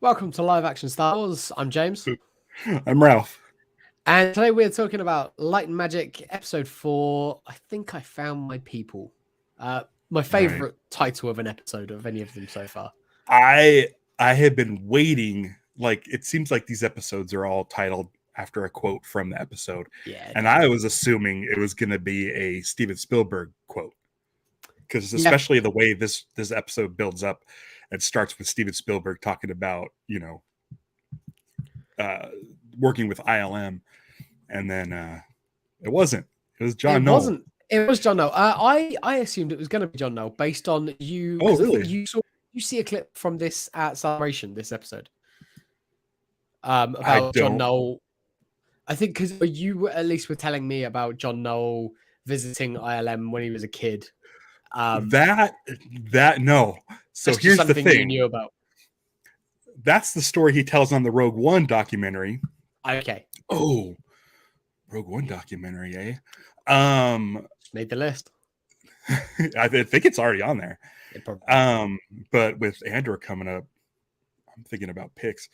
Welcome to Live Action Star Wars. I'm James. I'm Ralph. And today we're talking about Light and Magic Episode 4. I think I found my people. My favorite title of an episode of any of them so far. I have been waiting. Like, it seems like these episodes are all titled after a quote from the episode. Yeah. And I was assuming it was going to be a Steven Spielberg quote. Because especially the way this episode builds up, it starts with Steven Spielberg talking about, working with ILM. And then it wasn't. It was John Knoll. It was John Knoll. I assumed it was going to be John Knoll based on you. Oh, really? I think you see a clip from this at Celebration, this episode. About John Knoll. I think because you at least were telling me about John Knoll visiting ILM when he was a kid. No. So here's the thing. You knew about. That's the story he tells on the Rogue One documentary. Okay. Oh, Rogue One documentary, eh? Made the list. I think it's already on there. But with Andor coming up, I'm thinking about picks.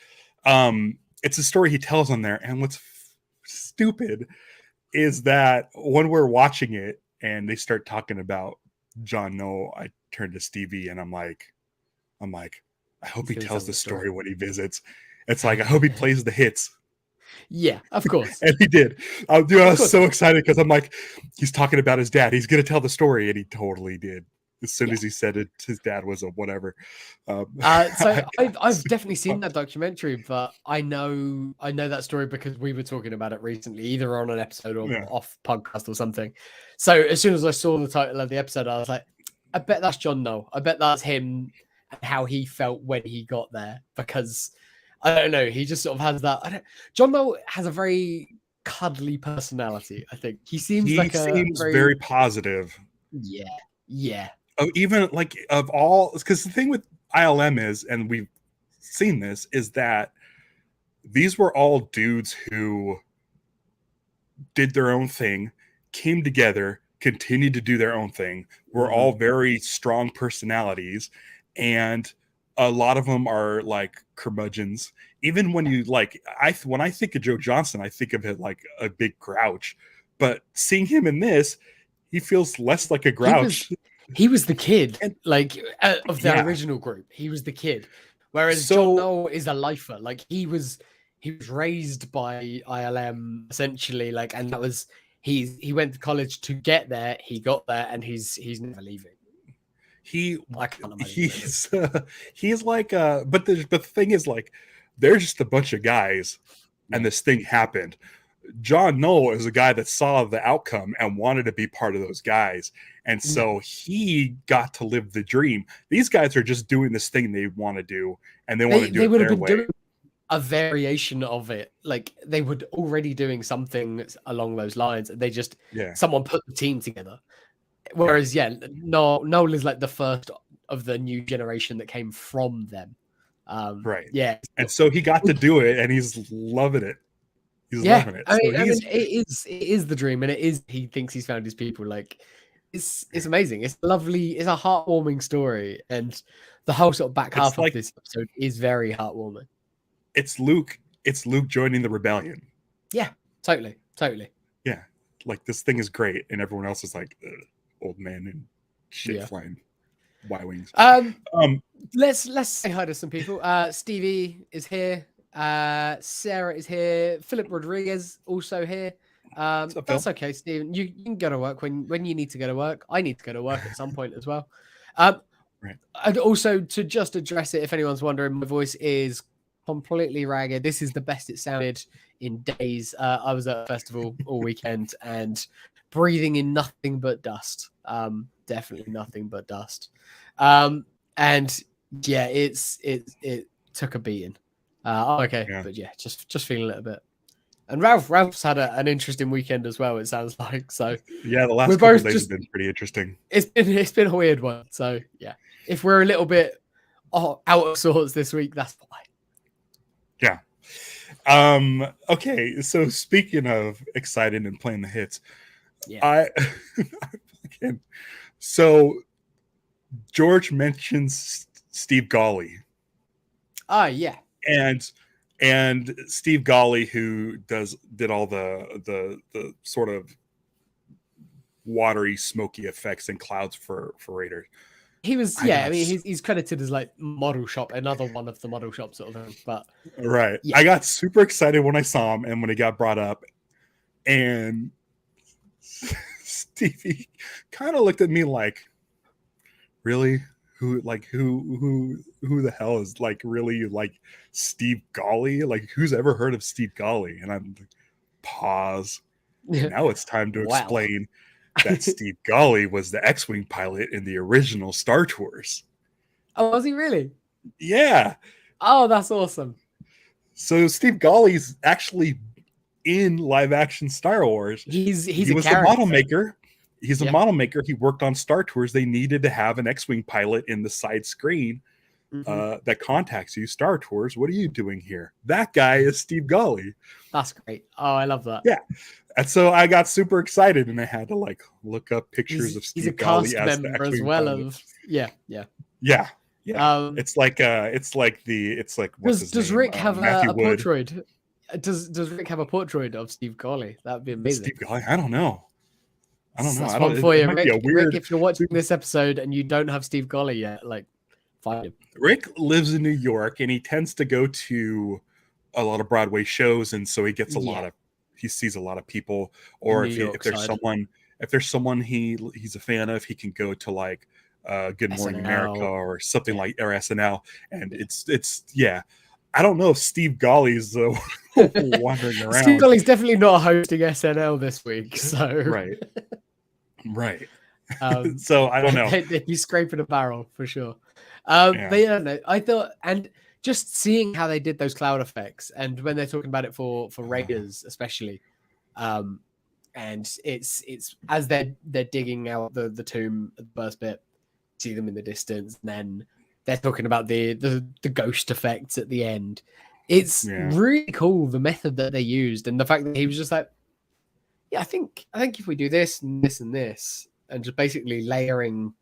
It's a story he tells on there, and what's stupid is that when we're watching it and they start talking about John Knoll, I turn to Stevie and I'm like, I hope he tells the story when he visits. It's like, I hope he plays the hits. Yeah, of course. And he did. I was so excited because I'm like, he's talking about his dad. He's going to tell the story. And he totally did. As soon as he said it, his dad was a whatever. So I've definitely seen that documentary, but I know that story because we were talking about it recently, either on an episode or off podcast or something. So as soon as I saw the title of the episode, I was like, I bet that's John Knoll. I bet that's him and how he felt when he got there, because I don't know, he just sort of has that. John Knoll has a very cuddly personality. I think he seems very positive. Yeah. Even like of all, because the thing with ILM is, and we've seen this, is that these were all dudes who did their own thing, came together, continued to do their own thing. We're all very strong personalities, and a lot of them are like curmudgeons. Even when you when I think of Joe Johnston, I think of it like a big grouch. But seeing him in this, he feels less like a grouch. He was the kid, of the original group. He was the kid, whereas John Knoll is a lifer. Like he was raised by ILM essentially. Like, and that was he went to college to get there. He got there, and he's never leaving. He's like but the thing is, like, they're just a bunch of guys, and this thing happened. John Knoll is a guy that saw the outcome and wanted to be part of those guys. And so he got to live the dream. These guys are just doing this thing they want to do, and they want to do it their way. Doing a variation of it. Like, they were already doing something along those lines. They just, someone put the team together. Whereas, Noel is like the first of the new generation that came from them. Right. Yeah. And so he got to do it, and he's loving it. He's loving it. I mean, it is the dream, and he thinks he's found his people. Like, it's amazing. It's lovely. It's a heartwarming story, and the whole sort of back half of this episode is very heartwarming. It's Luke joining the rebellion. Yeah, totally. Yeah, like, this thing is great, and everyone else is like old man and shit flying Y-wings. Let's say hi to some people. Stevie is here. Sarah is here. Philip Rodriguez also here. That's okay, Stephen. You can go to work when you need to go to work. I need to go to work at some point as well. Right. And also, to just address it, if anyone's wondering, my voice is completely ragged. This is the best it sounded in days. I was at a festival all weekend and breathing in nothing but dust. Definitely nothing but dust. And yeah, it took a beating. Okay, but yeah, just feeling a little bit. And Ralph's had an interesting weekend as well, it sounds like. So yeah, the last couple of days have been pretty interesting. It's been a weird one. So yeah, if we're a little bit out of sorts this week, that's why. Yeah. Okay, so speaking of excited and playing the hits, so George mentions Steve Gawley. Yeah. and Steve Golly, who did all the sort of watery, smoky effects and clouds for Raiders. He was, yeah. I mean, he's credited as like model shop, another one of the model shop sort of thing. But right, yeah. I got super excited when I saw him and when he got brought up, and Stevie kind of looked at me like, really? Who the hell is like really like Steve Golly? Like, who's ever heard of Steve Golly? And I'm like, pause. Now it's time to explain that Steve Golly was the X-Wing pilot in the original Star Tours. Oh, was he really? Yeah. Oh, that's awesome. So Steve Golly's actually in live action Star Wars. He was a model maker. He's a model maker. He worked on Star Tours. They needed to have an X-Wing pilot in the side screen that contacts you. Star Tours, what are you doing here? That guy is Steve Golly. That's great. Oh, I love that. Yeah. And so I got super excited, and I had to like look up pictures of Steve Golly as the X-Wing well pilot. of yeah. It's like what's his does name? Rick have a Wood. portrait? Does Rick have a portrait of Steve Golly? That'd be amazing. Steve Golly? I don't know. That's one for you, Rick. Rick, if you're watching this episode and you don't have Steve Golly yet, like, find him. Rick lives in New York, and he tends to go to a lot of Broadway shows, and so he gets he sees a lot of people. Or if there's someone he's a fan of, he can go to like Good Morning America or something like, or SNL, and it's I don't know if Steve Golly's wandering around. Steve Golly's definitely not hosting SNL this week, so right. So I don't know. He's scraping a barrel for sure. But yeah, no, I thought, and just seeing how they did those cloud effects, and when they're talking about it for Raiders especially, and it's as they're digging out the tomb at the first bit, see them in the distance, and then they're talking about the ghost effects at the end. It's really cool, the method that they used, and the fact that he was just like, yeah, I think if we do this and this and this, and just basically layering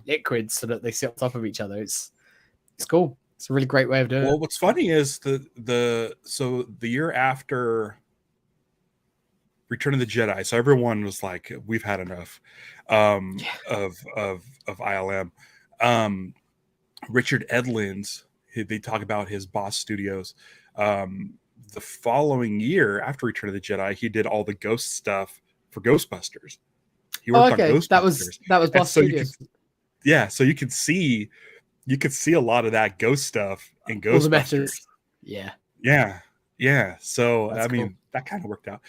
liquids so that they sit on top of each other, it's cool. It's a really great way of doing it. Well, what's funny is the year after Return of the Jedi, so everyone was like, we've had enough of ILM. Richard Edlund's, they talk about his Boss Studios. The following year after Return of the Jedi, he did all the ghost stuff for Ghostbusters. He worked on Ghostbusters. That was Boss Studios. So you could see a lot of that ghost stuff in Ghostbusters. Yeah. So that's cool. That kind of worked out.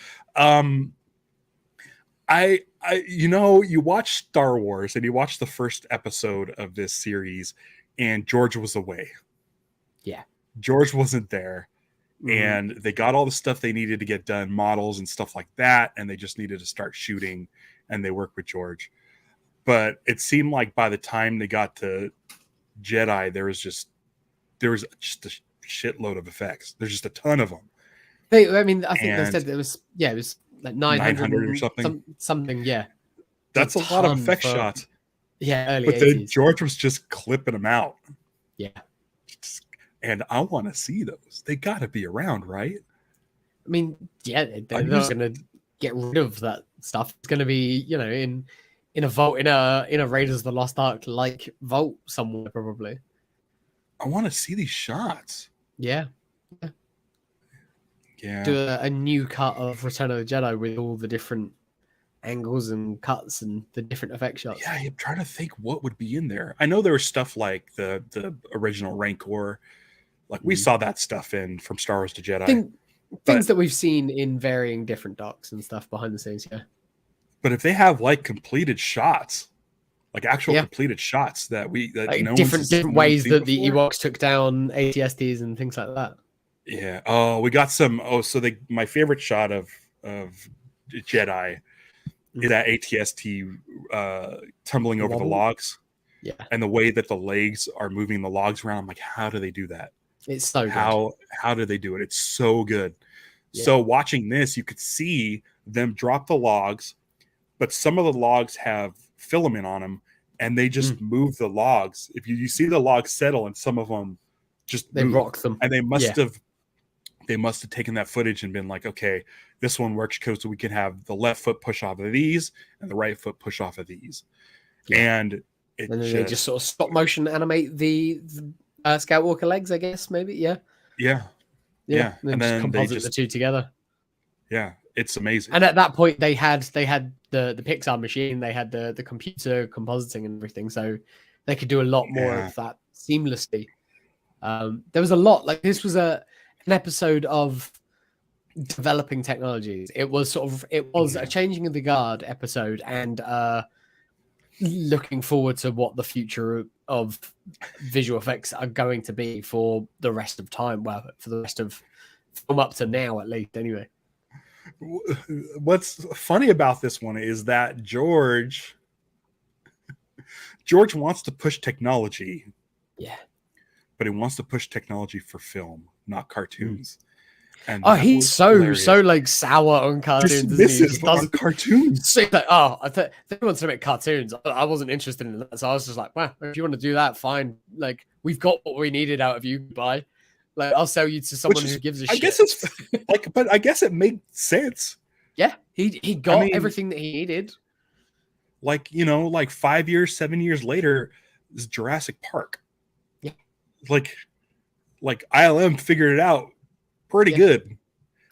You watch Star Wars and you watch the first episode of this series, and George was away. Yeah, George wasn't there. And they got all the stuff they needed to get done, models and stuff like that, and they just needed to start shooting, and they worked with George. But it seemed like by the time they got to Jedi, there was just a shitload of effects. There's just a ton of them. I think they said it was like 900 or something. Something, yeah. That's a lot of effect shots. Yeah, early but 80s. Then George was just clipping them out. Yeah. And I want to see those. They got to be around, right? I mean, yeah, they're not going to get rid of that stuff. It's going to be, in a vault, in a Raiders of the Lost Ark like vault somewhere, probably. I want to see these shots. Yeah. Do a new cut of Return of the Jedi with all the different angles and cuts and the different effect shots. Yeah, I'm trying to think what would be in there. I know there was stuff like the original Rancor. Like we saw that stuff from Star Wars to Jedi. Things that we've seen in varying different docks and stuff behind the scenes, yeah. But if they have like completed shots, like actual completed shots that different ways that the Ewoks took down ATSTs and things like that. Yeah. Oh, we got some. Oh, so my favorite shot of Jedi is that ATST tumbling over the logs. Yeah. And the way that the legs are moving the logs around, I'm like, how do they do that? It's so good. How do they do it? It's so good. Yeah. So watching this, you could see them drop the logs, but some of the logs have filament on them, and they just move the logs. If you see the logs settle, and some of them just They move. rock them. And they must Yeah. have taken that footage and been like, okay, this one works because we can have the left foot push off of these and the right foot push off of these. Yeah. And it And then they just sort of stop motion animate the Scout Walker legs, I guess, maybe. Yeah. yeah. And And just then composite the two together. Yeah, it's amazing. And at that point, they had the Pixar machine, they had the computer compositing and everything, so they could do a lot more of that seamlessly. There was a lot, like this was an episode of developing technologies. It was a changing of the guard episode, and looking forward to what the future of visual effects are going to be for the rest of time. Well, for the rest of film up to now, at least, anyway. What's funny about this one is that George wants to push technology. Yeah. But he wants to push technology for film, not cartoons. And he's so like sour on cartoons. Dismissive on cartoons. So like, they wanted to make cartoons. I wasn't interested in that, so I was just like, well, if you want to do that, fine. Like, we've got what we needed out of you. Bye. Like, I'll sell you to someone who gives a shit. I guess it's like, but I guess it made sense. Yeah, he got everything that he needed. Like, like 5 years, 7 years later, is Jurassic Park. Yeah, like ILM figured it out pretty good.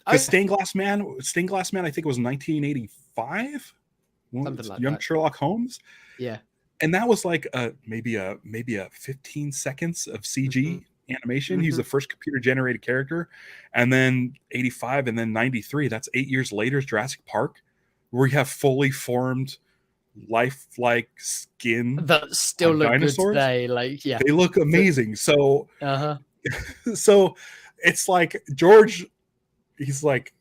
Because Stained Glass Man, I think it was 1985. Something like Young that. Sherlock Holmes. Yeah, and that was like maybe a 15 seconds of CG animation. He's the first computer generated character. And then 85 and then 93, that's 8 years later, is Jurassic Park, where we have fully formed lifelike skin that still look dinosaurs. Good today. Like, yeah, they look amazing. So so it's like George, he's like,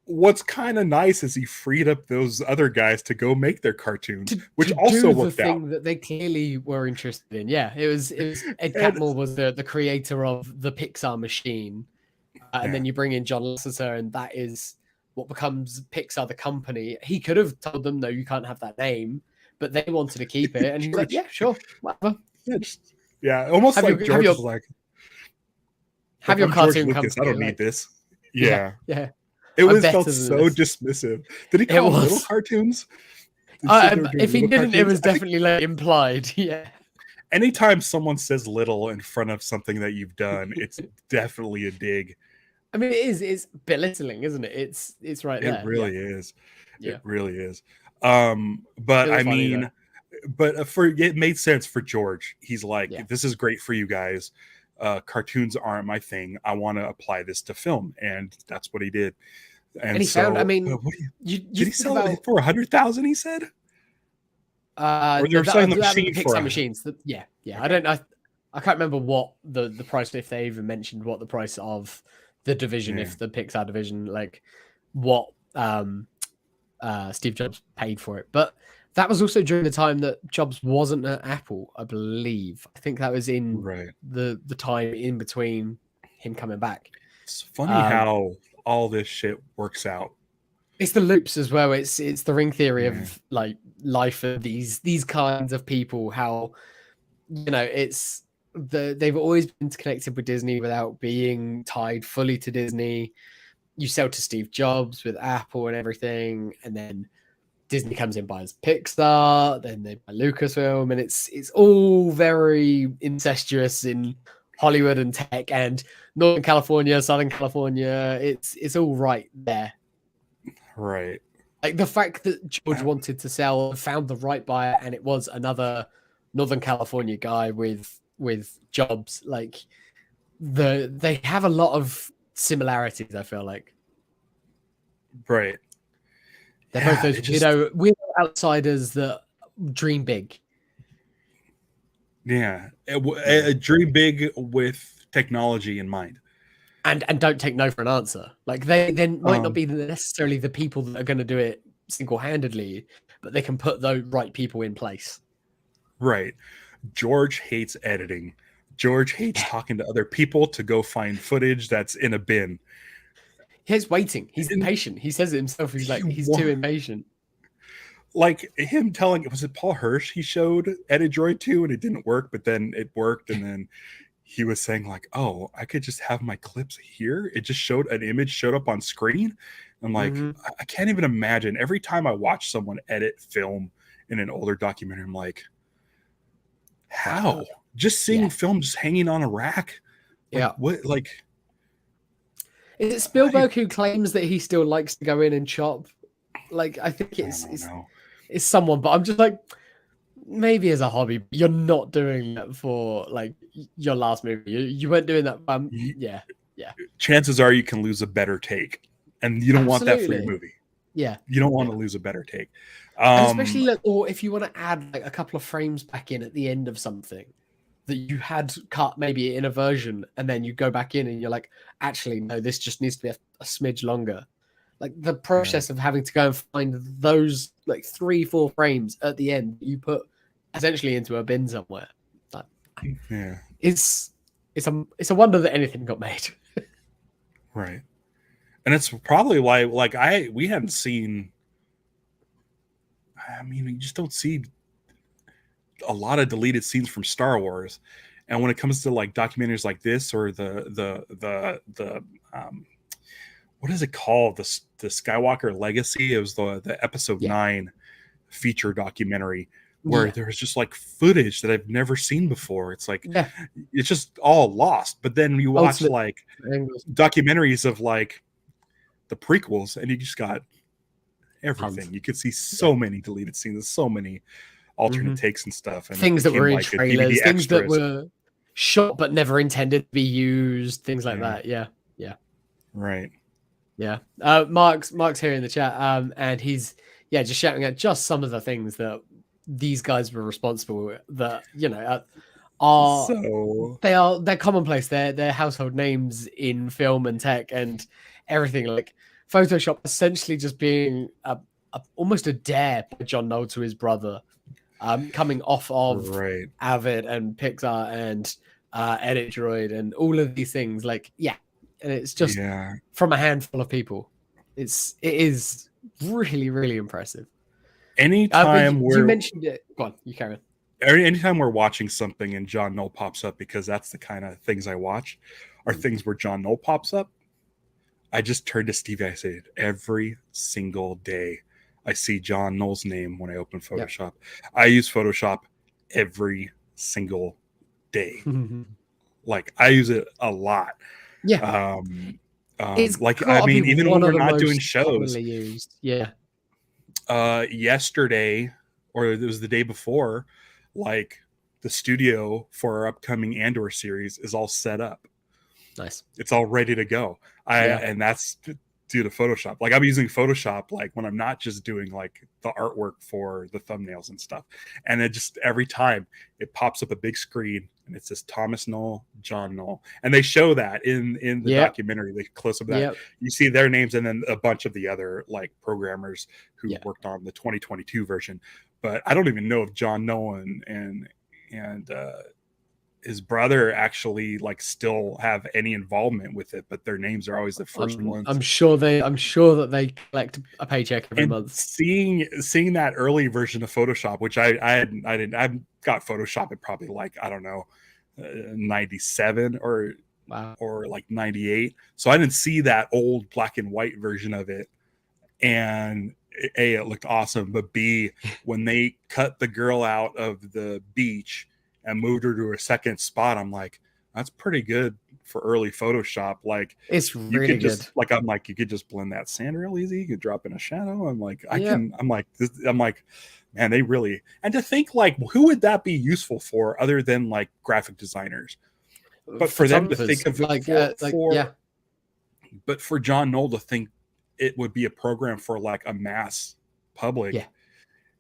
what's kind of nice is he freed up those other guys to go make their cartoons, which also worked out. Thing that they clearly were interested in. Yeah, it was Ed Catmull was the creator of the Pixar machine, and then you bring in John Lasseter, and that is what becomes Pixar, the company. He could have told them, no, you can't have that name, but they wanted to keep it, and he's like, yeah, sure, whatever. Almost like George was like, have your cartoon company. I don't need this. Yeah. It felt so dismissive. Did he call them little cartoons? If he didn't, it was definitely like implied. Yeah. Anytime someone says little in front of something that you've done, it's definitely a dig. I mean, it's belittling, isn't it? It's right there. It really is. Yeah. It really is. But I mean, it made sense for George. He's like, this is great for you guys. Cartoons aren't my thing. I want to apply this to film, and that's what he did. And he found. I mean, did he sell it for 100,000? He said. Or they were selling the machine for machines. Yeah. I don't know. I can't remember what the price, if they even mentioned what the price of the division, if the Pixar division, like what Steve Jobs paid for it. But that was also during the time that Jobs wasn't at Apple, I believe. I think that was in the time in between him coming back. It's funny how all this shit works out. It's the loops as well. It's the ring theory of like life of these kinds of people. How it's they've always been connected with Disney without being tied fully to Disney. You sell to Steve Jobs with Apple and everything, and then Disney comes in, buys Pixar, then they buy Lucasfilm, and it's all very incestuous in Hollywood and tech and Northern California, Southern California. It's all right there. Right. Like the fact that George wanted to sell, found the right buyer, and it was another Northern California guy with Jobs. Like they have a lot of similarities, I feel like. Right. They're both those, we're outsiders that dream big. Yeah. A dream big with technology in mind. And don't take no for an answer. Like they then might not be necessarily the people that are going to do it single-handedly, but they can put the right people in place. Right. George hates editing. George hates talking to other people to go find footage that's in a bin. He's waiting. He's impatient. He says it himself. He's like, he's too impatient. Like him telling, was it Paul Hirsch he showed Edit Droid 2 and it didn't work, but then it worked, and then he was saying like, oh, I could just have my clips here. It just showed an image showed up on screen. I'm like, I can't even imagine. Every time I watch someone edit film in an older documentary, I'm like, how? Just seeing film just hanging on a rack? Like, what? Like, is it Spielberg who claims that he still likes to go in and chop? Like, I think it's someone, but I'm just like, maybe as a hobby, you're not doing that for like your last movie. You weren't doing that. Yeah. Chances are you can lose a better take, and you don't want that for your movie. Yeah, you don't want to lose a better take, and especially like, or if you want to add like a couple of frames back in at the end of something that you had cut maybe in a version, and then you go back in and you're like, actually, no, this just needs to be a smidge longer. Like the process of having to go and find those like 3-4 frames at the end, you put essentially into a bin somewhere. Like, it's a wonder that anything got made. Right. And it's probably why, like, we hadn't seen. I mean, you just don't see a lot of deleted scenes from Star Wars, and when it comes to like documentaries like this or the what is it called, the Skywalker Legacy? It was the Episode 9 feature documentary where there was just like footage that I've never seen before. It's like it's just all lost. But then you watch like documentaries of like the prequels, and you just got everything. You could see so many deleted scenes, so many alternate takes and stuff, and things that were in trailers, things that were shot but never intended to be used, things like that. Right. Mark's here in the chat, and he's just shouting at just some of the things that these guys were responsible with, that they're commonplace. They're household names in film and tech and everything. Like Photoshop essentially just being almost a dare by John Knoll to his brother, coming off of Avid and Pixar and Edit Droid and all of these things. Like, and it's just from a handful of people. It is really, really impressive. Anytime you mentioned it. Go on, you carry on. Anytime we're watching something and John Knoll pops up, because that's the kind of things I watch, are things where John Knoll pops up. I just turn to Stevie. I say, every single day I see John Knoll's name when I open Photoshop. I use Photoshop every single day. Like, I use it a lot. Like, I mean, even when we're not doing shows. Yesterday, or it was the day before, like the studio for our upcoming Andor series is all set up. Nice. It's all ready to go. And that's due to Photoshop. Like, I'm using Photoshop like when I'm not just doing like the artwork for the thumbnails and stuff. And it just, every time it pops up a big screen and it says Thomas Knoll, John Knoll. And they show that in the documentary, they close up that. You see their names and then a bunch of the other like programmers who worked on the 2022 version. But I don't even know if John Knoll and his brother actually like still have any involvement with it, but their names are always the first ones. I'm sure that they collect a paycheck every month. Seeing that early version of Photoshop, which I got Photoshop at probably like, I don't know, 97 or like 98. So I didn't see that old black and white version of it. And A, it looked awesome, but B, when they cut the girl out of the beach and moved her to a second spot, I'm like, that's pretty good for early Photoshop. Like, it's really good. Like, I'm like, you could just blend that sand real easy. You could drop in a shadow. I'm like, I'm like, man, they really, and to think like, who would that be useful for other than like graphic designers? But for them to think of it but for John Knoll to think it would be a program for like a mass public,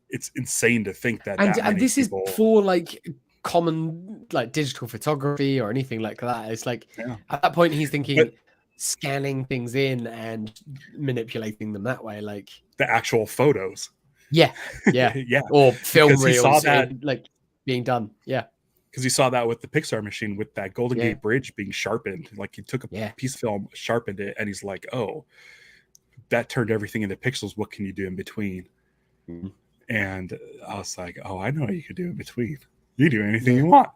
it's insane to think that. And this is for like common like digital photography or anything like that. It's like at that point he's thinking scanning things in and manipulating them that way, like the actual photos. Or film reels like being done. Because he saw that with the Pixar machine with that Golden Gate Bridge being sharpened. Like, he took a piece of film, sharpened it, and he's like, oh, that turned everything into pixels. What can you do in between? And I was like, oh, I know what you could do in between. You do anything you want.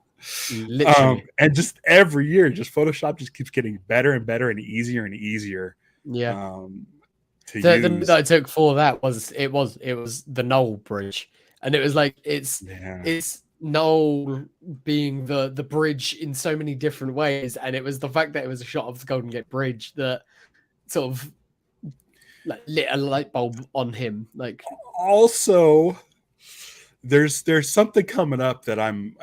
Literally. And just every year, just Photoshop just keeps getting better and better and easier Yeah. to The use. that I took for that was it was the Knoll Bridge, and it was like it's Knoll being the bridge in so many different ways, and it was the fact that it was a shot of the Golden Gate Bridge that sort of like lit a light bulb on him. Like, also, there's something coming up that I'm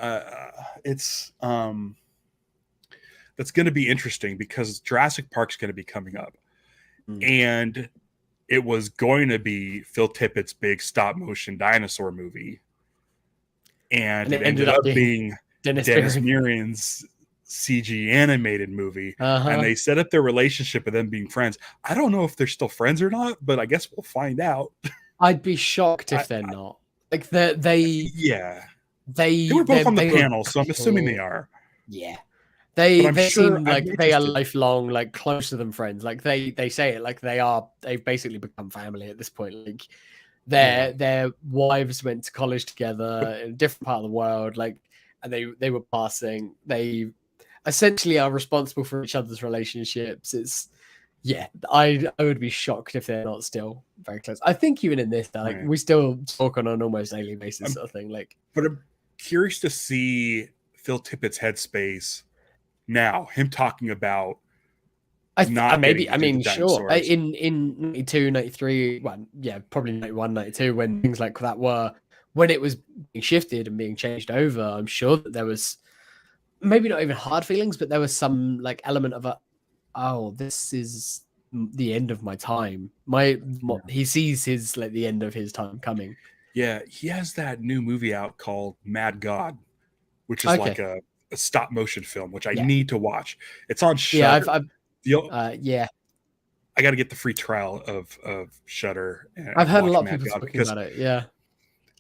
it's that's going to be interesting because Jurassic Park's going to be coming up, and it was going to be Phil Tippett's big stop motion dinosaur movie, and it ended up being Dennis Muren's CG animated movie. And they set up their relationship with them being friends. I don't know if they're still friends or not, but I guess we'll find out. I'd be shocked if they're not. Like they were both on the panel, so I'm assuming they are. Yeah. They seem like they are lifelong, like closer than friends. Like they say it like they've basically become family at this point. Like their wives went to college together in a different part of the world, like, and they were passing. They essentially are responsible for each other's relationships. It's I would be shocked if they're not still very close. I think even in this, like we still talk on an almost daily basis, sort of thing. Like, but I'm curious to see Phil Tippett's headspace now. Him talking about maybe. I mean, sure. In 92, 93, well, yeah, probably 91, 92, when things like that when it was being shifted and being changed over. I'm sure that there was maybe not even hard feelings, but there was some like element of this is the end of my time. He sees his like the end of his time coming. Yeah, he has that new movie out called Mad God, which is like a stop motion film, which I need to watch. It's on Shudder. I got to get the free trial of Shudder. I've heard a lot of people talking about it. Yeah.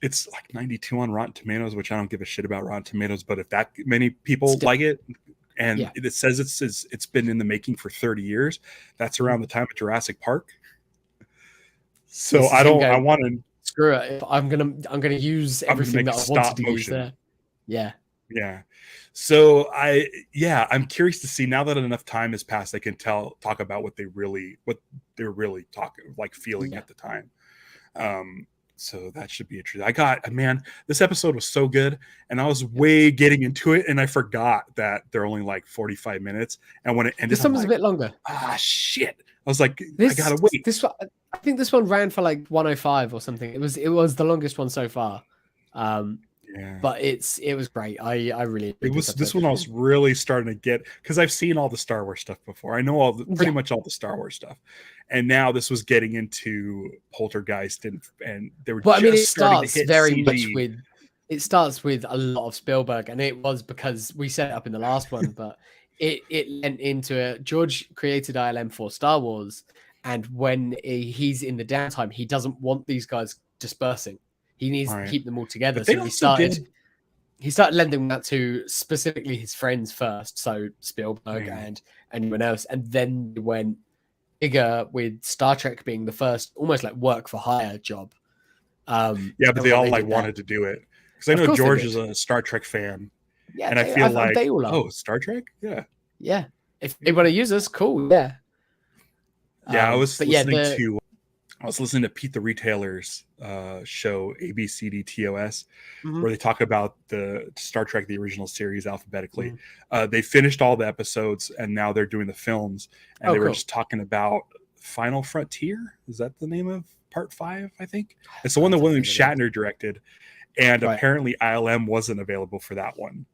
It's like 92 on Rotten Tomatoes, which I don't give a shit about Rotten Tomatoes, but if that many people like it, and it says it's been in the making for 30 years, that's around the time of Jurassic Park. So I want to screw it. I'm gonna use everything that I wanted to use there. Yeah. Yeah. So I'm curious to see now that enough time has passed, they can talk about what they're really talking, like feeling at the time. So that should be interesting. This episode was so good, and I was way getting into it, and I forgot that they're only like 45 minutes. And when it ended, this one was a bit longer. Shit! I was like, I gotta wait. I think this one ran for like 105 or something. It was the longest one so far. But it was great. I really this one I was really starting to get, because I've seen all the Star Wars stuff before. I know pretty much all the Star Wars stuff, and now this was getting into Poltergeist and they were. Well, I mean, it starts very much with. It starts with a lot of Spielberg, and it was because we set it up in the last one, but it went into it. George created ILM for Star Wars, and when he's in the downtime, he doesn't want these guys dispersing. He needs to keep them all together. So he started lending that to specifically his friends first, so Spielberg and anyone else, and then went bigger with Star Trek being the first almost like work for hire job. But they all wanted to do it, because I know George is a Star Trek fan, and I feel like Star Trek, if they want to use us, cool, I was listening to Pete the Retailer's show ABCDTOS, where they talk about the Star Trek, the original series, alphabetically. They finished all the episodes, and now they're doing the films. And they were just talking about Final Frontier. Is that the name of Part 5? I think it's the one that William Shatner directed. And apparently, ILM wasn't available for that one.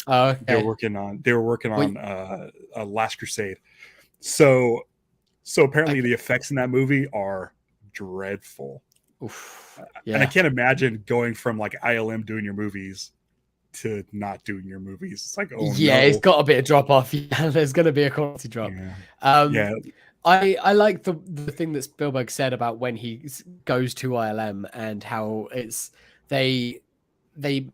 They were working on Last Crusade. So apparently, the effects in that movie are dreadful. And I can't imagine going from like ILM doing your movies to not doing your movies. It's like, it's got a bit of drop off. There's going to be a quality drop. I like the thing that Spielberg said about when he goes to ILM and how it's they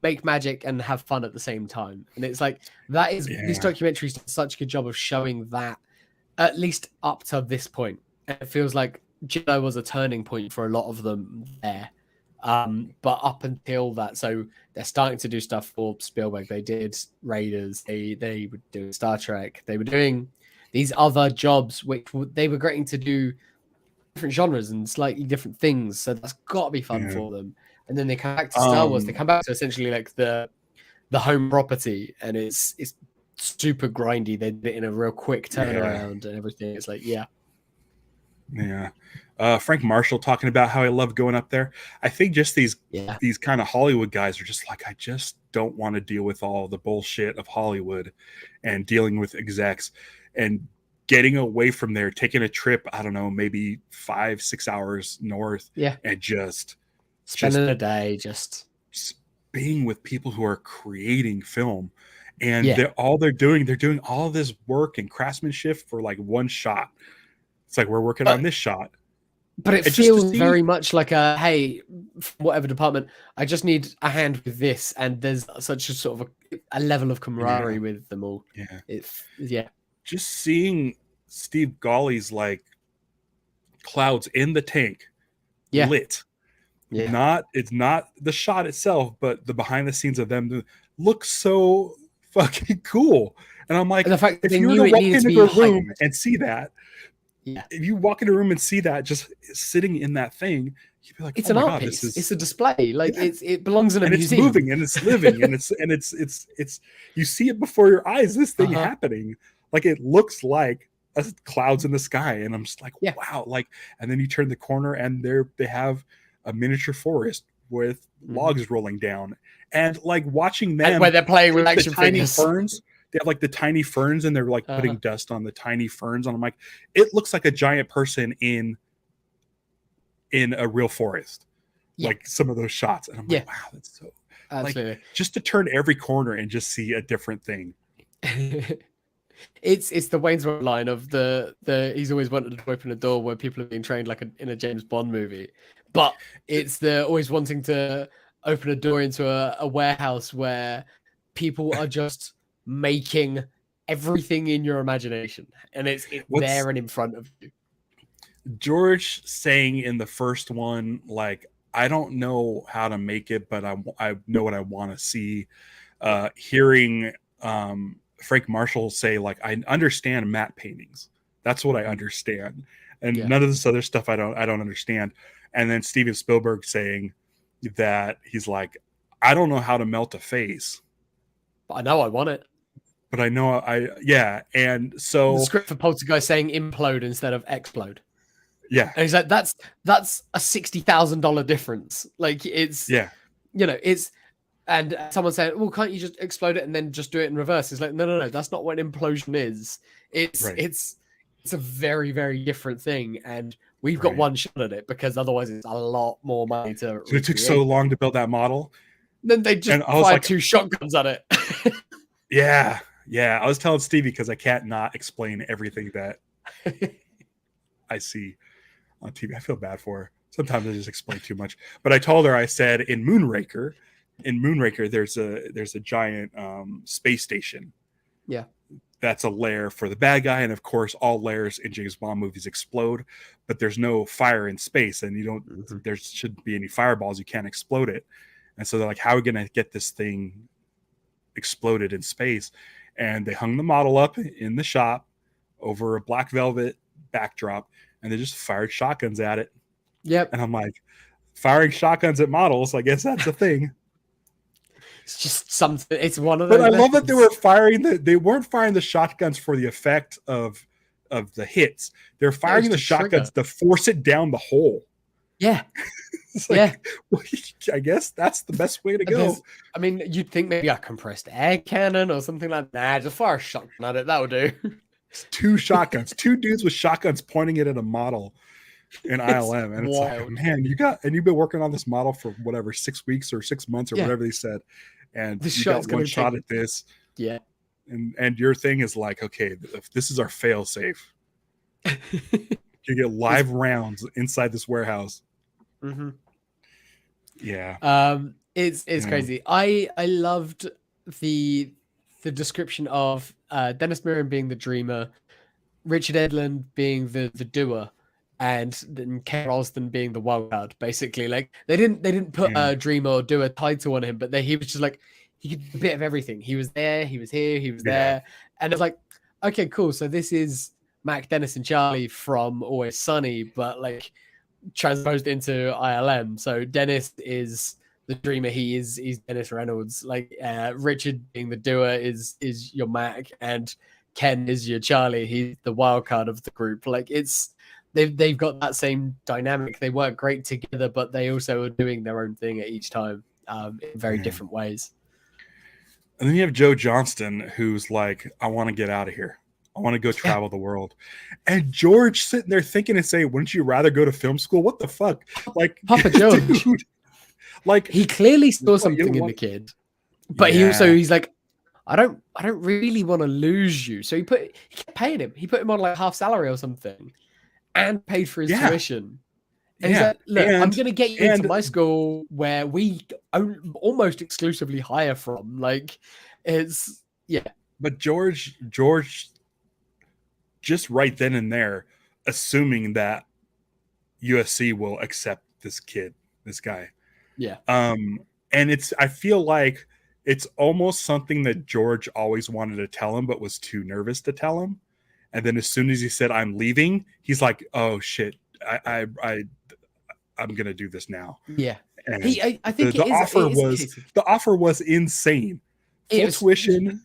make magic and have fun at the same time, and it's like that is this documentary's done such a good job of showing that, at least up to this point. It feels like Jedi was a turning point for a lot of them there. But up until that, so they're starting to do stuff for Spielberg. They did Raiders. They were doing Star Trek. They were doing these other jobs, which they were getting to do different genres and slightly different things. So that's got to be fun for them. And then they come back to Star Wars. They come back to essentially like the home property, and it's super grindy. They did it in a real quick turnaround and everything. It's like, yeah. Frank Marshall talking about how I love going up there. I think just these kind of Hollywood guys are just like, I just don't want to deal with all the bullshit of Hollywood and dealing with execs and getting away from there, taking a trip, I don't know, maybe 5-6 hours north. And just spending a day just being with people who are creating film. And they're doing all this work and craftsmanship for like one shot. It's like, we're working on this shot. But it feels very much like hey, whatever department, I just need a hand with this. And there's such a sort of a level of camaraderie with them all. Just seeing Steve Gawley's like clouds in the tank lit. It's not the shot itself, but the behind the scenes of them looks so fucking cool. And I'm like, and the fact if you were to walk into a room and see that, if you walk into a room and see that just sitting in that thing, you'd be like, it's an art piece. It's a display. Like it belongs in a museum. It's moving and it's living and it's you see it before your eyes. This thing happening, like it looks like clouds in the sky, and I'm just like, wow. Like, and then you turn the corner and they have a miniature forest with logs rolling down, and like watching them, and where they're playing with action tiny ferns. They have like the tiny ferns, and they're like putting dust on the tiny ferns. And I'm like, it looks like a giant person in a real forest, like some of those shots. And I'm like, wow, that's so absolutely. Like, just to turn every corner and just see a different thing. It's the Wayne's World line of the he's always wanted to open a door where people are being trained like in a James Bond movie, but it's the always wanting to open a door into a warehouse where people are just making everything in your imagination, and it's there and in front of you. George saying in the first one, like, I don't know how to make it, but I know what I want to see. Hearing Frank Marshall say, like, I understand matte paintings. That's what I understand. And none of this other stuff I don't understand. And then Steven Spielberg saying that he's like, I don't know how to melt a face, but I know I want it. But I know and so the script for Poltergeist saying implode instead of explode. And he's like, that's a $60,000 difference. Like it's it's, and someone said, well, can't you just explode it and then just do it in reverse? It's like, no, that's not what an implosion is. It's a very, very different thing, and we've got one shot at it because otherwise it's a lot more money to recreate. It took so long to build that model. Then they just fired 2 shotguns at it. I was telling Stevie, because I can't not explain everything that I see on TV. I feel bad for her. Sometimes I just explain too much. But I told her, I said, in Moonraker, there's a giant space station. That's a lair for the bad guy, and of course all lairs in James Bond movies explode, but there's no fire in space, and you don't there shouldn't be any fireballs. You can't explode it. And so they're like, how are we gonna get this thing exploded in space? And they hung the model up in the shop over a black velvet backdrop, and they just fired shotguns at it. And I'm like, firing shotguns at models, I guess that's a thing. It's just something. It's one of those. But I love that they weren't firing the shotguns for the effect of the hits. They're firing the shotguns to force it down the hole. It's like, I guess that's the best way to go. I mean, you'd think maybe a compressed air cannon or something like that. Just fire a shotgun at it. That would do. 2 shotguns, 2 dudes with shotguns pointing it at a model in ILM. And it's like, man, you've been working on this model for whatever, 6 weeks or 6 months or whatever they said. And you got one shot at this. And your thing is like, okay, if this is our fail safe. You get live rounds inside this warehouse. It's crazy. I loved the description of Dennis Muren being the dreamer, Richard Edlund being the doer, and then Ken Ralston being the wild card, basically. Like they didn't put a dream or do a title on him, but he was just like he could do a bit of everything. He was there, he was here, he was there, and it's like, okay, cool. So this is Mac, Dennis, and Charlie from Always Sunny, but like transposed into ILM. So Dennis is the dreamer. He's Dennis Reynolds. Like Richard being the doer is your Mac, and Ken is your Charlie. He's the wild card of the group. Like they've got that same dynamic. They work great together, but they also are doing their own thing at each time in very different ways. And then you have Joe Johnston, who's like, I want to get out of here. I want to go travel the world. And George sitting there thinking and saying, wouldn't you rather go to film school? What the fuck? Like, Papa George. Dude, like, he clearly saw something in the kid. But he's like, I don't really want to lose you. So he kept paying him. He put him on like half salary or something and paid for his tuition. And he's like, look, I'm going to get you into my school where we almost exclusively hire from. Like, it's, But George, just right then and there, assuming that USC will accept this guy. Yeah. And I feel like it's almost something that George always wanted to tell him, but was too nervous to tell him. And then as soon as he said, I'm leaving, he's like, oh shit, I'm going to do this now. Yeah. And I think the offer was insane. Full tuition.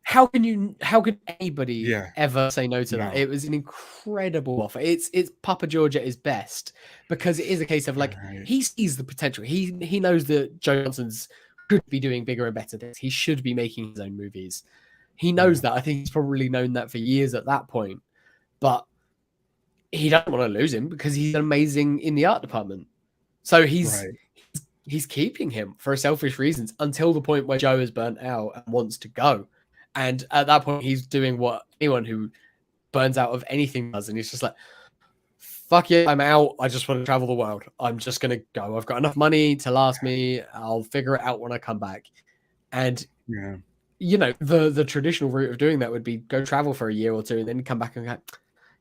How can anybody ever say no to that? It was an incredible offer. It's Papa George at his best, because it is a case of like he sees the potential. He knows that Joe Johnston's could be doing bigger and better things. He should be making his own movies. He knows that. I think he's probably known that for years at that point. But he doesn't want to lose him because he's amazing in the art department. So he's keeping him for selfish reasons until the point where Joe is burnt out and wants to go. And at that point, he's doing what anyone who burns out of anything does. And he's just like, fuck it, I'm out. I just want to travel the world. I'm just going to go. I've got enough money to last me. I'll figure it out when I come back. And, you know, the traditional route of doing that would be go travel for a year or two and then come back and go,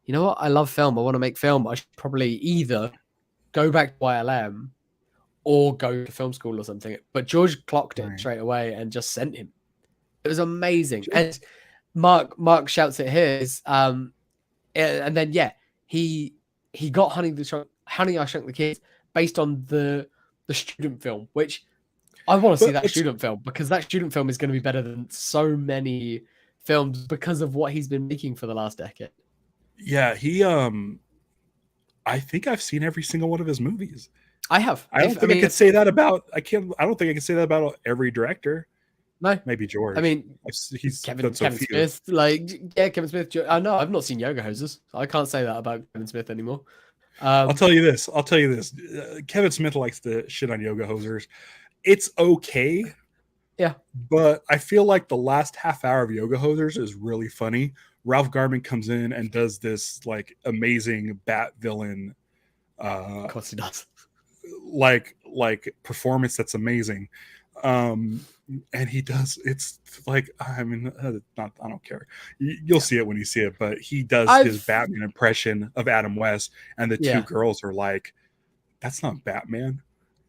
you know what? I love film. I want to make film. I should probably either go back to YLM or go to film school or something. But George clocked it straight away and just sent him. It was amazing. And Mark shouts at his, and then he got Honey I Shrunk the Kids based on the student film, which I want to see that student film, because that student film is going to be better than so many films because of what he's been making for the last decade. Yeah, I think I've seen every single one of his movies. I have. I don't think I could say that about every director. No, maybe George. I mean, he's Kevin Smith. Kevin Smith. I know I've not seen Yoga Hosers. So I can't say that about Kevin Smith anymore. I'll tell you this. Kevin Smith likes to shit on Yoga Hosers. It's okay. Yeah. But I feel like the last half hour of Yoga Hosers is really funny. Ralph Garman comes in and does this like amazing Bat villain. Of course he does. Like performance that's amazing. And he does, it's like, I mean, I don't care. You'll see it when you see it, but he does his Batman impression of Adam West, and the two girls are like, that's not Batman.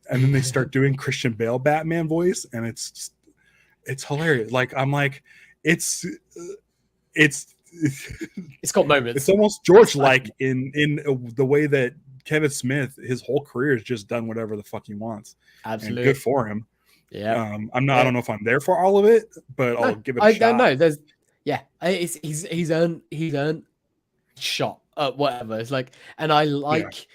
And then they start doing Christian Bale Batman voice, and it's hilarious. Like, I'm like, it's got moments. It's almost George-like in the way that Kevin Smith, his whole career has just done whatever the fuck he wants. Absolutely. And good for him. Yeah. I don't know if I'm there for all of it, but I'll give it a shot. I don't know. He's earned shot at whatever. It's like, and I like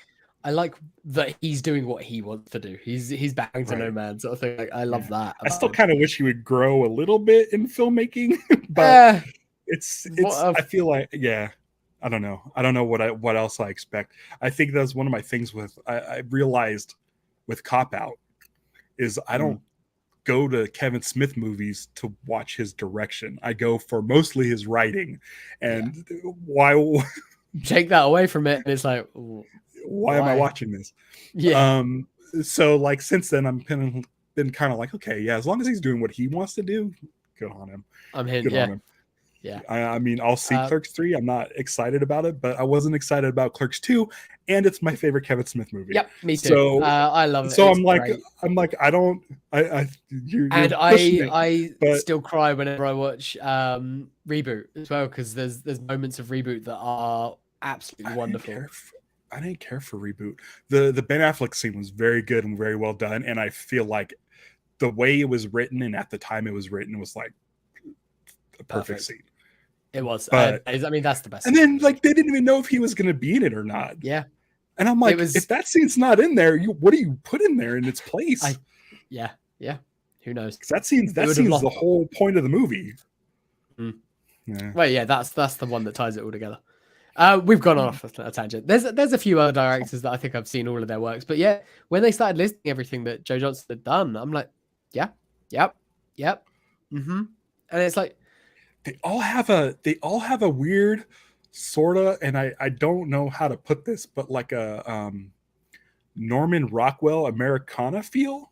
that he's doing what he wants to do. He's bowing to no man sort of thing. Like, I love that. I still kind of wish he would grow a little bit in filmmaking, but it's I feel like, I don't know. I don't know what else I expect. I think that's one of my things with I realized with Cop Out is I don't go to Kevin Smith movies to watch his direction. I go for mostly his writing. And why take that away from it, and it's like, why am I watching this? So like since then I've been kind of like, okay, as long as he's doing what he wants to do, good on him. I'm him. Yeah. I mean, I'll see Uh, Clerks 3. I'm not excited about it, but I wasn't excited about Clerks 2, and it's my favorite Kevin Smith movie. Yep, me too. So, I love it. so It's I'm like, great. I don't, you're And pushing it, I but still cry whenever I watch Reboot as well, because there's moments of Reboot that are absolutely wonderful. I didn't care for Reboot. The Ben Affleck scene was very good and very well done, and I feel like the way it was written and at the time it was written was like a perfect scene. It was. But I mean, that's the best. And then like they didn't even know if he was going to be in it or not. Yeah. And I'm like, if that scene's not in there, what do you put in there in its place? Yeah. Who knows? Because that scene's the whole point of the movie. Mm. Yeah. Well, yeah, that's the one that ties it all together. We've gone off a tangent. There's a few other directors that I think I've seen all of their works, but yeah, when they started listing everything that Joe Johnston had done, I'm like, yep, and it's like they all have a weird sorta, and I don't know how to put this, but like a Norman Rockwell Americana feel.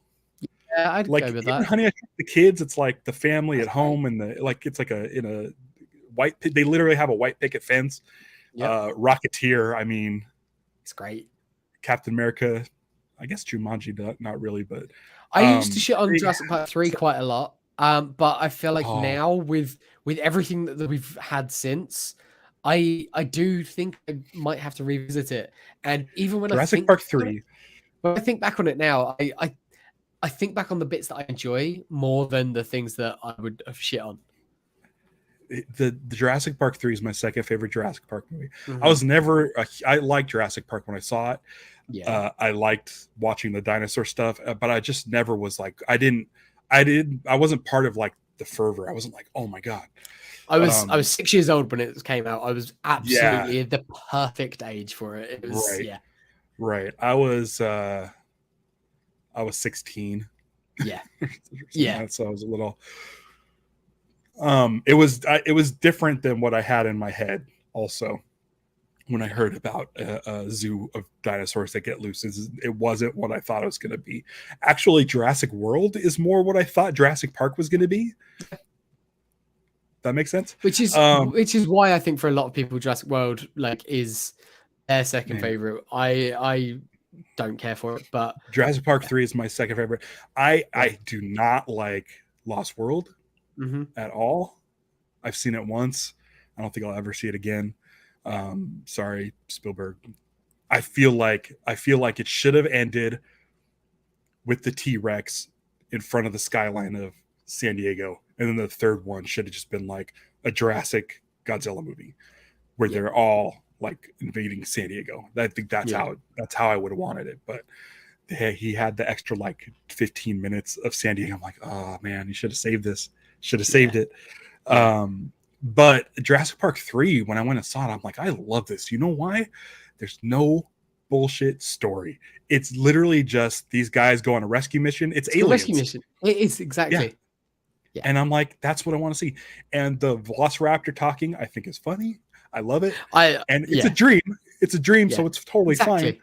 Yeah, I'd like go with even that. Honey, I Shrunk the Kids, it's like the family at home and it's like in a white. They literally have a white picket fence. Yep. Rocketeer, I mean, it's great. Captain America, I guess Jumanji, not really, but I used to shit on Jurassic Park 3 quite a lot. But I feel like now with everything that we've had since, I do think I might have to revisit it. And even when Jurassic Park 3, when I think back on it now, I think back on the bits that I enjoy more than the things that I would have shit on. The Jurassic Park 3 is my second favorite Jurassic Park movie. Mm-hmm. I was never I liked Jurassic Park when I saw it. Yeah. I liked watching the dinosaur stuff, but I just never was like I wasn't part of like the fervor. I wasn't like, oh my god. I was 6 years old when it came out. I was absolutely the perfect age for it. It was right. I was 16. Yeah. So I was a little. It was different than what I had in my head. Also, when I heard about a zoo of dinosaurs that get loose, it wasn't what I thought it was going to be. Actually, Jurassic World is more what I thought Jurassic Park was going to be. That makes sense. Which is why I think for a lot of people, Jurassic World is their second favorite. I don't care for it, but Jurassic Park 3 is my second favorite. I do not like Lost World at all. I've seen it once. I don't think I'll ever see it again. Sorry, Spielberg. I feel like it should have ended with the T-Rex in front of the skyline of San Diego, and then the third one should have just been like a Jurassic Godzilla movie where they're all like invading San Diego. I think that's how I would have wanted it. But he had the extra like 15 minutes of San Diego. I'm like, oh man, you should have saved this. Should have saved it. But Jurassic Park 3, when I went and saw it, I'm like, I love this. You know why? There's no bullshit story. It's literally just these guys go on a rescue mission. It's aliens. A rescue mission. It is exactly. Yeah. And I'm like, that's what I want to see. And the Velociraptor talking, I think is funny. I love it. It's a dream. It's a dream, so it's totally fine.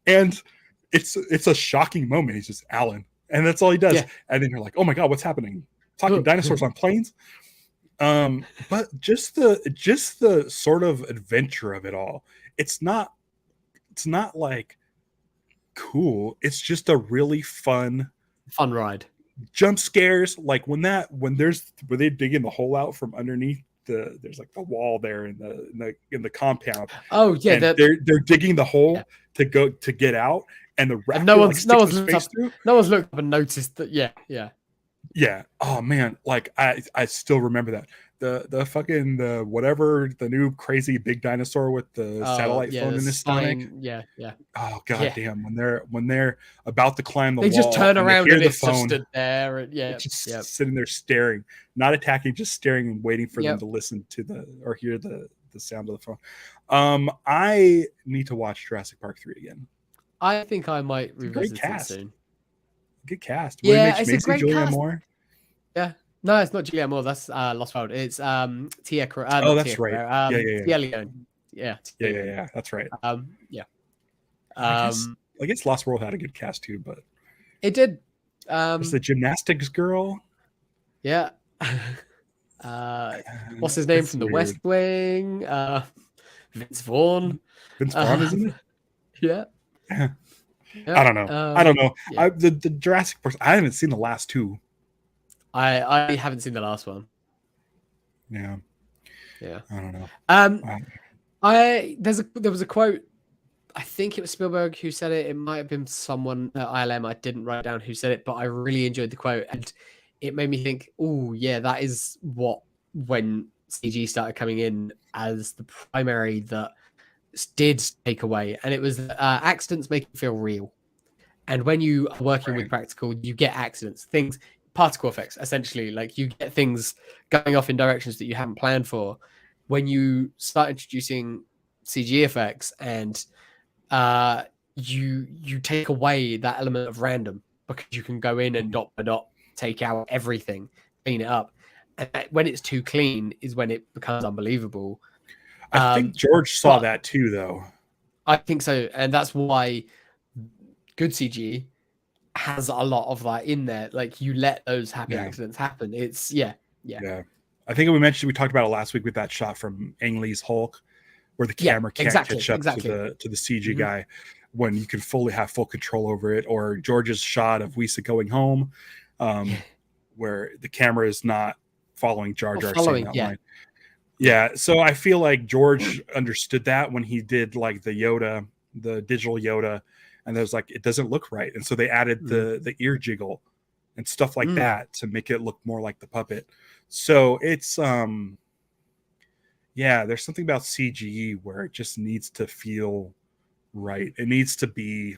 And it's a shocking moment. He's just Alan, and that's all he does. And then you're like, oh my god, what's happening? Talking dinosaurs on planes. But just the sort of adventure of it all. It's not like cool. It's just a really fun ride. Jump scares, like when they digging the hole out from underneath there's like the wall there in the compound. Oh yeah, they're digging the hole to get out, and the raptor no one's looked up and noticed that. Yeah. Oh man, like I still remember that. The fucking the new crazy big dinosaur with the satellite phone in his stomach. Yeah. Oh god damn! When they're about to climb the wall, they just turn around and it's just stood there. Just sitting there staring, not attacking, just staring and waiting for them to listen to or hear the sound of the phone. I need to watch Jurassic Park 3 again. I think I might revisit it soon. Good cast. It's a great Julianne cast. Moore. Yeah. No, it's not Julianne Moore. That's Lost World. It's Tia. That's right. Tia Leone. Yeah. That's right. I guess Lost World had a good cast too, but it did. was the gymnastics girl? Yeah. What's his name It's from The weird. West Wing? Vince Vaughn. Vince Vaughn, isn't it? Yeah. Yeah. Yeah. I don't know. I don't know. Yeah. The Jurassic Park. I haven't seen the last two. I haven't seen the last one. Yeah. Yeah. I don't know. There was a quote. I think it was Spielberg who said it. It might have been someone at ILM. I didn't write down who said it, but I really enjoyed the quote, and it made me think, oh yeah, that is what, when CG started coming in as the primary, that did take away, and it was accidents make it feel real. And when you are working with practical, you get accidents, things, particle effects, essentially. Like you get things going off in directions that you haven't planned for. When you start introducing CG effects, and you take away that element of random, because you can go in and dot by dot take out everything, clean it up. And when it's too clean is when it becomes unbelievable. I think George saw that too, though. I think so, and that's why good CG has a lot of that in there. Like you let those happy accidents happen. It's yeah. I think we talked about it last week with that shot from Ang Lee's Hulk, where the camera can't catch up to the CG guy, when you can have full control over it. Or George's shot of Wisa going home, where the camera is not following Jar Jar saying that line. Yeah, so I feel like George understood that when he did like the Yoda, the digital Yoda, and there's like, it doesn't look right, and so they added the ear jiggle and stuff like that to make it look more like the puppet. So it's there's something about CGE where it just needs to feel right. It needs to be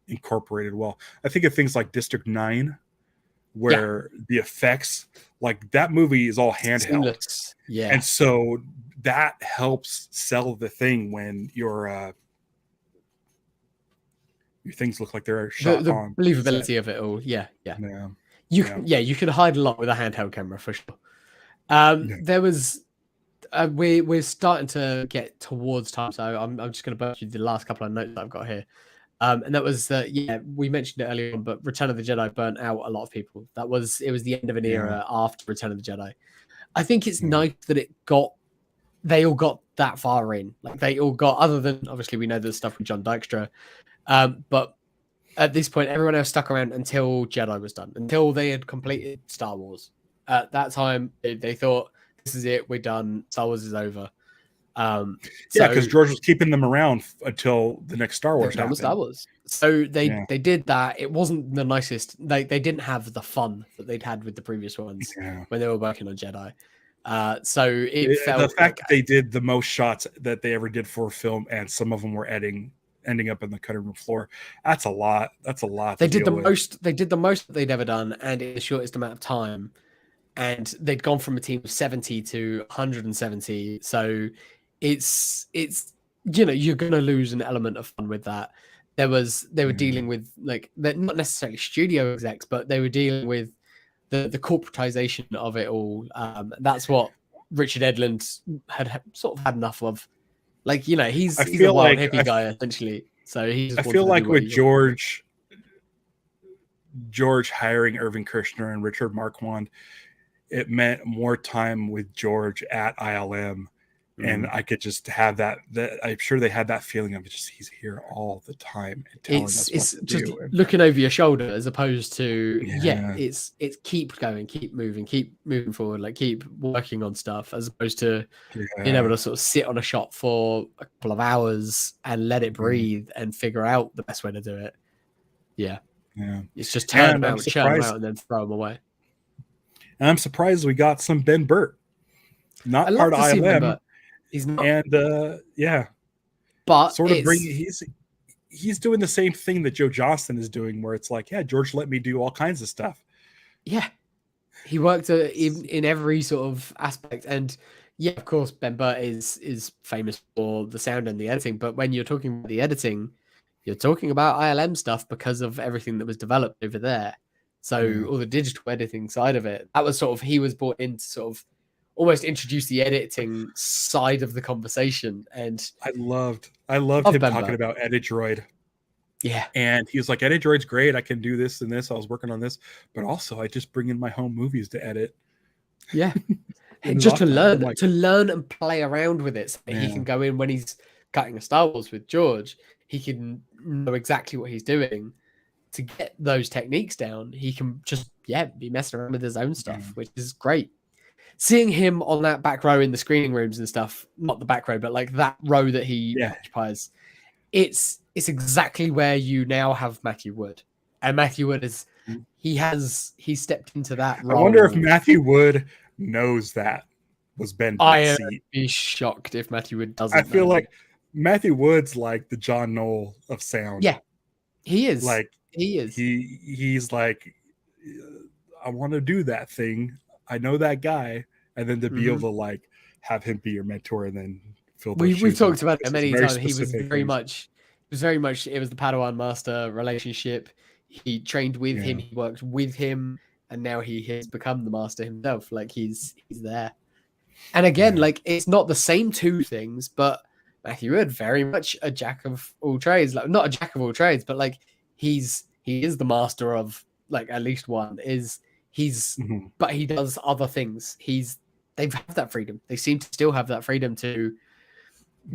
incorporated well. I think of things like District 9, where the effects, like that movie is all handheld. Yeah. And so that helps sell the thing when your things look like they're shot the on believability set. of it all. Yeah. You can hide a lot with a handheld camera for sure. There was we're starting to get towards time, so I'm just going to burst you the last couple of notes that I've got here. And that was we mentioned it earlier on, but Return of the Jedi burnt out a lot of people. It was the end of an era after Return of the Jedi. I think it's nice that they all got that far in. Like they all got, other than obviously we know the stuff with John Dykstra, but at this point everyone else stuck around until Jedi was done, until they had completed Star Wars. At that time, they thought, this is it, we're done, Star Wars is over. Because George was keeping them around until the next Star Wars happened. Star Wars. So they did that. It wasn't the nicest. They didn't have the fun that they'd had with the previous ones when they were working on Jedi. So it felt the fact that they did the most shots that they ever did for a film, and some of them were ending up in the cutting room floor. That's a lot. They did the most. They did the most that they'd ever done, and in the shortest amount of time. And they'd gone from a team of 70 to 170. So it's you're gonna lose an element of fun with that. They were dealing with, like, they're not necessarily studio execs, but they were dealing with the corporatization of it all. That's what Richard Edlund had sort of had enough of. Like, he's a wild hippie guy essentially. So I feel like with George hiring Irving Kershner and Richard Marquand, it meant more time with George at ILM. And I could just have that I'm sure they had that feeling of just, he's here all the time and telling us what to just do. Looking over your shoulder, as opposed to it's keep going, keep moving forward, like keep working on stuff, as opposed to being able to sort of sit on a shot for a couple of hours and let it breathe and figure out the best way to do it. It's just turn them out, churn them out, and then throw them away. And I'm surprised we got some Ben Burtt, not part of ILM. He's not. And but sort of he's doing the same thing that Joe Johnston is doing, where it's like, George let me do all kinds of stuff. Yeah, he worked in every sort of aspect, and of course Ben Burtt is famous for the sound and the editing. But when you're talking about the editing, you're talking about ILM stuff because of everything that was developed over there. So all the digital editing side of it, that was sort of, he was brought in to sort of almost introduce the editing side of the conversation. And I loved him talking about Edidroid. Yeah. And he was like, Edidroid's great. I can do this and this. I was working on this, but also I just bring in my home movies to edit. Yeah. in his just off time. I'm like, to learn and play around with it so that he can go in when he's cutting a Star Wars with George. He can know exactly what he's doing to get those techniques down. He can just be messing around with his own stuff, which is great. Seeing him on that back row in the screening rooms and stuff, not the back row, but like that row that he occupies, it's exactly where you now have Matthew Wood. And Matthew Wood is he stepped into that role. I wonder if Matthew Wood knows that was Ben Bitt's seat. I'd be shocked if Matthew Wood doesn't. I feel like Matthew Wood's like the John Knoll of sound. Yeah, he is. Like he is. He's like, I want to do that thing. I know that guy, and then to be able to like have him be your mentor, and then fill. We've talked about it many times. He was very much. It was the Padawan master relationship. He trained with him. He worked with him, and now he has become the master himself. Like he's there. And again, like it's not the same two things, but Matthew Wood very much a jack of all trades. Like not a jack of all trades, but like he is the master of like at least one. But he does other things. They have that freedom. They seem to still have that freedom to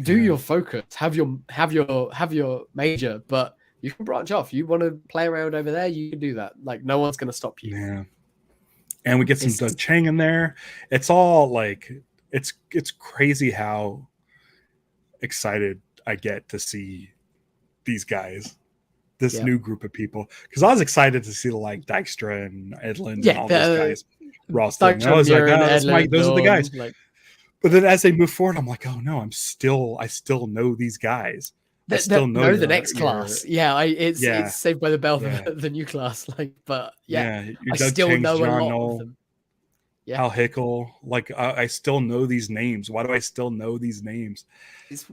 do your focus, have your major, but you can branch off. You want to play around over there, you can do that. Like no one's going to stop you. Yeah. And we get some Doug Chang in there. It's all like it's crazy how excited I get to see these guys, this new group of people. Because I was excited to see like Dykstra and Edlund and all those guys. Ralston. I was like, those are the guys. Like, but then as they move forward, I'm like, oh no, I still know these guys. I still know the next class. It's Saved by the Bell, the new class. Like, but I still know a lot of them. Yeah. Al Hickel, like I still know these names. Why do I still know these names?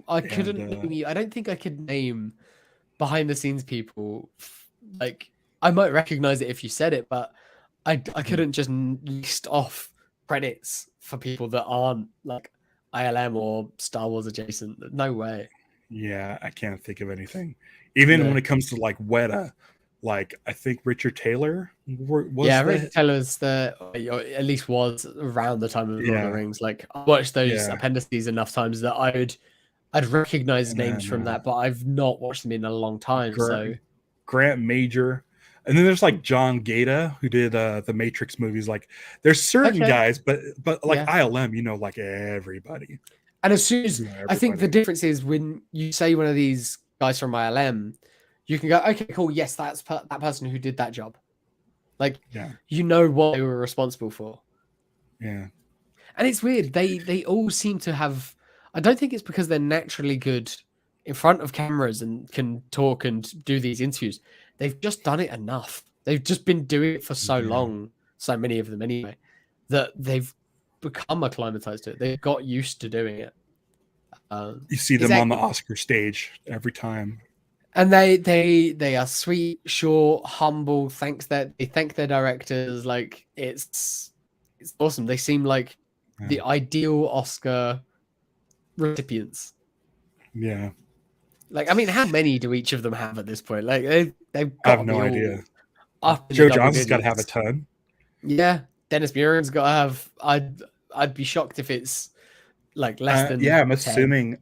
I don't think I could name behind the scenes people. Like I might recognize it if you said it, but I couldn't just list off credits for people that aren't like ILM or Star Wars adjacent. No way. Yeah, I can't think of anything. Even when it comes to like Weta, like I think Richard Taylor Richard Taylor's at least was around the time of Lord of the Rings. Like I watched those appendices enough times that I'd recognize names from that, but I've not watched them in a long time. Grant Major. And then there's like John Gaeta, who did the Matrix movies. Like there's certain guys, but like ILM, like everybody. And as soon as I think the difference is when you say one of these guys from ILM, you can go, okay, cool. Yes, that's that person who did that job. Like, you know what they were responsible for. Yeah. And it's weird. They all seem to have. I don't think it's because they're naturally good in front of cameras and can talk and do these interviews. They've just done it enough. They've just been doing it for so long, so many of them anyway, that they've become acclimatized to it. They've got used to doing it. You see them on the Oscar stage every time. And they are sweet, short, humble. They thank their directors. Like it's awesome. They seem like the ideal Oscar recipients. Yeah. Like, I mean, how many do each of them have at this point? Like, they've got. I have no idea. Joe Johnston's got to have a ton. Yeah, Dennis Muren's got to have. I'd be shocked if it's like less than. Yeah, I'm assuming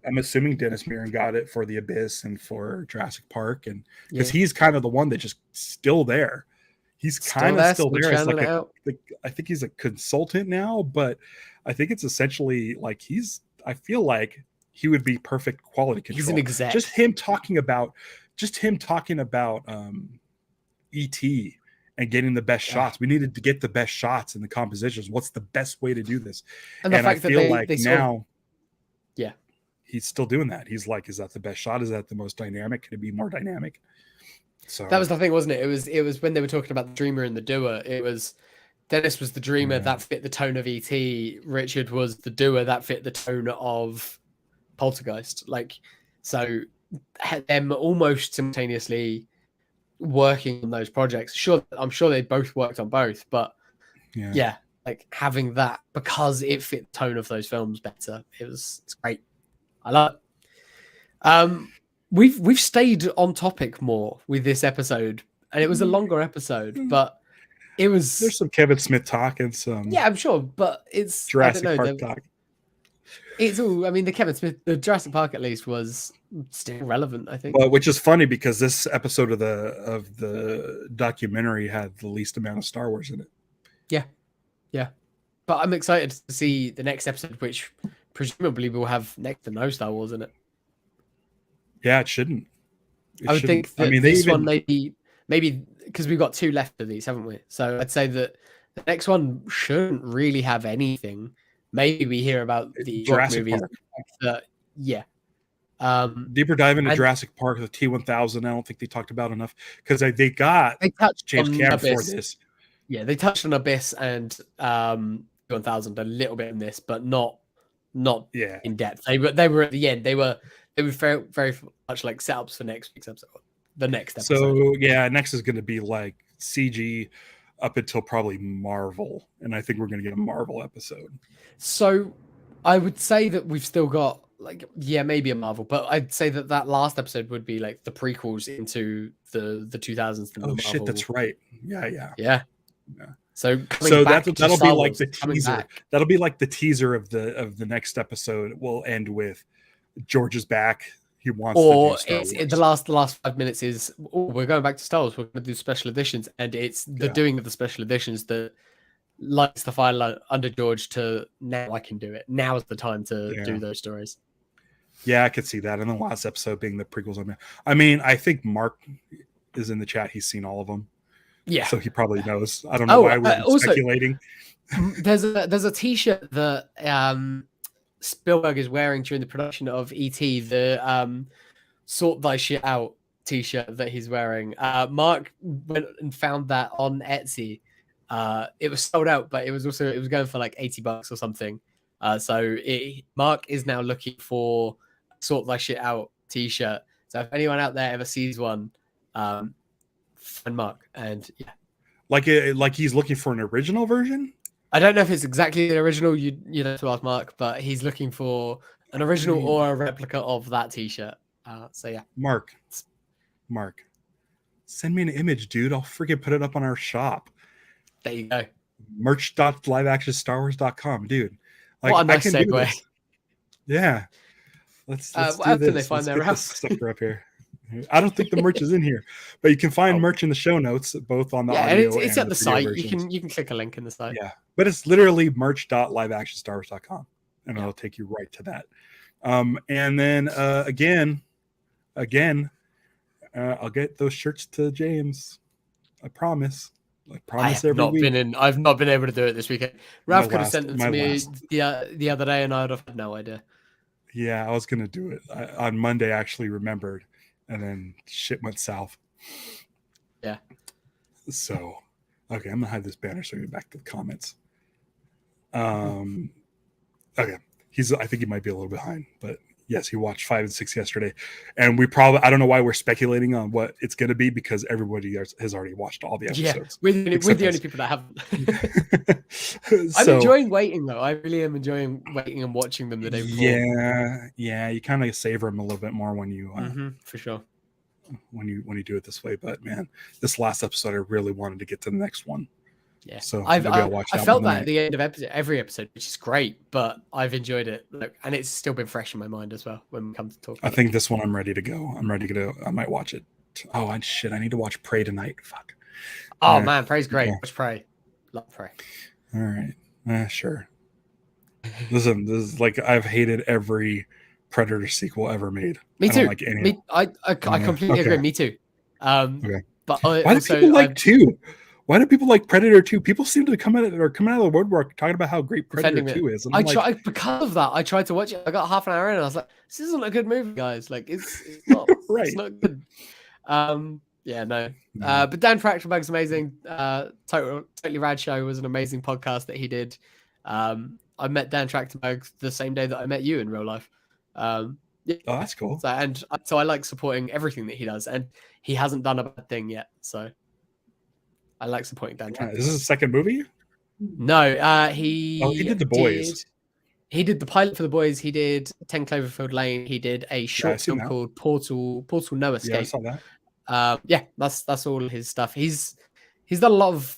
Dennis Muren got it for The Abyss and for Jurassic Park, and because he's kind of the one that just still there. He's kind of still there. As like I think he's a consultant now, but I think it's essentially like I feel like he would be perfect quality control. He's an exec. Just him talking about E.T. and getting the best shots. We needed to get the best shots in the compositions. What's the best way to do this? And I feel like now, he's still doing that. He's like, is that the best shot? Is that the most dynamic? Can it be more dynamic? So that was the thing, wasn't it? It was when they were talking about the dreamer and the doer. It was Dennis was the dreamer that fit the tone of E.T. Richard was the doer that fit the tone of Poltergeist. Like, so them almost simultaneously working on those projects. Sure, I'm sure they both worked on both, but like having that because it fit the tone of those films better. It's great. I love it. We've stayed on topic more with this episode, and it was a longer episode, but It was. There's some Kevin Smith talk and some Yeah, I'm sure, but it's Jurassic I don't know. Park talk. It's all. I mean, the Kevin Smith, the Jurassic Park at least was still relevant. I think. But which is funny because this episode of the documentary had the least amount of Star Wars in it. Yeah, yeah. But I'm excited to see the next episode, which presumably will have next to no Star Wars in it. Yeah, it shouldn't. I would think that this one maybe because we've got 2 left of these, haven't we? So I'd say that the next one shouldn't really have anything. Maybe we hear about the Jurassic movies. Park. Yeah. Deeper dive into Jurassic Park, the T-1000. I don't think they talked about enough because they touched James Cameron for this. Yeah, they touched on Abyss and 1000 a little bit in this, but not in depth. They were at the end. They were very, very much like setups for next week's episode. The next episode. So yeah, next is going to be like CG up until probably Marvel, and I think we're going to get a Marvel episode. So I would say that we've still got maybe a Marvel, but I'd say that last episode would be like the prequels into the 2000s. Oh shit, that's right. Yeah. So that'll be like the teaser. That'll be like the teaser of the next episode. Will end with George is back. He wants the last 5 minutes is we're going back to Star Wars. We're going to do special editions, and it's the doing of the special editions that lights the fire under George to now I can do it. Now is the time to do those stories. Yeah, I could see that. And the last episode being the prequels. I mean, I think Mark is in the chat. He's seen all of them. Yeah, so he probably knows. I don't know why we're speculating. There's a T-shirt that Spielberg is wearing during the production of E.T. The "Sort Thy Shit Out" T-shirt that he's wearing. Mark went and found that on Etsy. It was sold out, but it was going for like $80 or something. So Mark is now looking for "Sort Thy Shit Out" T-shirt. So if anyone out there ever sees one, find Mark. And like he's looking for an original version. I don't know if it's exactly the original. You'd have to ask Mark, but he's looking for an original or a replica of that T-shirt. So yeah, Mark, send me an image, dude. I'll freaking put it up on our shop. There you go. Merch.liveactionstarwars.com, dude. Like, what a nice I can segue. Do this. Yeah. Let's do how this. Can they find their house? Sticker up here. I don't think the merch is in here, but you can find merch in the show notes, both on the audio and it's at the site. Versions. You can click a link in the site. Yeah, but it's literally merch.liveactionstarwars.com, and it'll take you right to that. And then again, I'll get those shirts to James. I promise. I've not been able to do it this weekend. Ralph could have sent them to me the other day, and I'd have had no idea. Yeah, I was gonna do it on Monday. I actually remembered, and then shit went south. Yeah. So, okay, I'm gonna hide this banner so we get back to the comments. Okay, I think he might be a little behind, but yes, he watched 5 and 6 yesterday, and I don't know why we're speculating on what it's going to be because everybody has already watched all the episodes. Yeah, we're the only people that haven't. I'm enjoying waiting though. I really am enjoying waiting and watching them the day before. Yeah, you kind of savor them a little bit more when you, for sure, when you do it this way. But man, this last episode, I really wanted to get to the next one. Yeah, so I felt that at the end of every episode, which is great. But I've enjoyed it, and it's still been fresh in my mind as well when we come to talk. I think this one I'm ready to go. I might watch it. Oh, I need to watch Prey tonight. Fuck. Oh man, Prey's great. Yeah. Watch Prey. Love Prey. All right. Sure. Listen, this is like I've hated every Predator sequel ever made. Me too. I don't like any. I completely agree. Me too. Okay. But why do people like 2? Why do people like Predator 2? People seem to coming out of the woodwork talking about how great Predator 2 is. And because of that. I tried to watch it. I got half an hour in, and I was like, "This isn't a good movie, guys. Like, it's not. Right. It's not good." Yeah, no. But Dan Trachtenberg's amazing. Totally Rad Show was an amazing podcast that he did. I met Dan Trachtenberg the same day that I met you in real life. Yeah. Oh, that's cool. So I like supporting everything that he does, and he hasn't done a bad thing yet. So I like supporting Dan Trachtenberg. Is this his second movie? No, he did The Boys. He did the pilot for The Boys. He did 10 Cloverfield Lane. He did a short film called Portal No Escape. Yeah, I saw that. That's all his stuff. He's done a lot of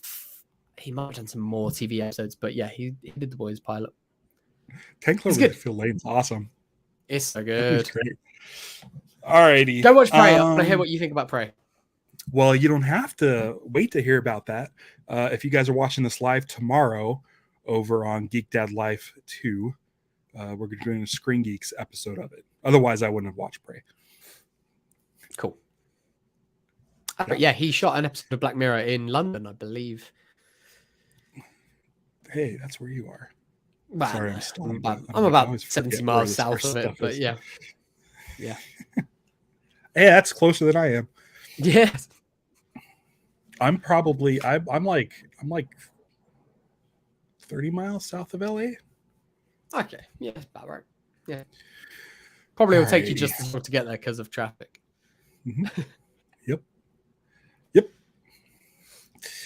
he might have done some more TV episodes, but yeah, he did the Boys pilot. 10 It's good. Cloverfield Lane's awesome. It's so That was good. great. Alrighty. Go watch Prey. I want to hear what you think about Prey. Well, you don't have to wait to hear about that. If you guys are watching this live tomorrow over on Geek Dad Life 2, we're going to be doing a Screen Geeks episode of it. Otherwise, I wouldn't have watched Prey. Cool. Yeah, he shot an episode of Black Mirror in London, I believe. Hey, that's where you are. Well, Sorry, I'm about 70 miles south of it, but yeah. Yeah. Hey, that's closer than I am. Yes. I'm like 30 miles south of LA. Okay. Yeah, that's about right. Yeah. Probably will take you just as long to get there because of traffic. Mm-hmm. Yep.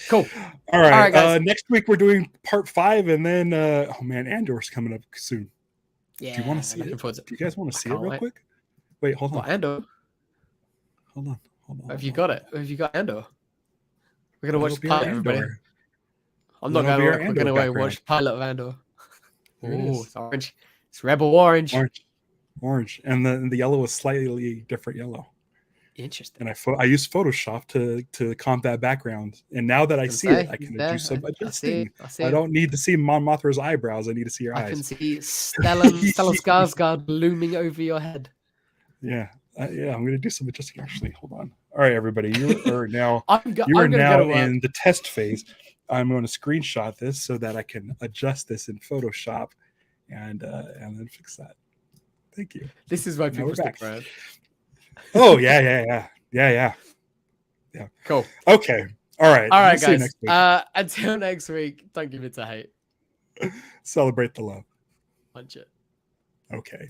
Cool. All right, guys. Next week we're doing part 5, and then oh man, Andor's coming up soon. Yeah. Do you want to see it? Do you guys want to see it real quick? Wait, hold on. What, Andor? Hold on. Have you got it? Have you got Andor? We're gonna watch the pilot, everybody. I'm not That'll going be to our We're going to Andor watch pilot of Andor. There it Oh, is. it's orange. It's rebel orange. Orange, and the yellow is slightly different yellow. Interesting. And I used Photoshop to comp that background. And now that I see it, I can do some adjusting. I don't need to see Mon Mothra's eyebrows. I need to see her eyes. I can see Stellan Skarsgård looming over your head. Yeah. I'm going to do some adjusting. Actually, hold on. All right, everybody. You are now in the test phase. I'm going to screenshot this so that I can adjust this in Photoshop and then fix that. Thank you. This is why people stick around. Oh, yeah. Cool. Okay. All right, guys. See you next week. Until next week, don't give it to hate. Celebrate the love. Punch it. Okay.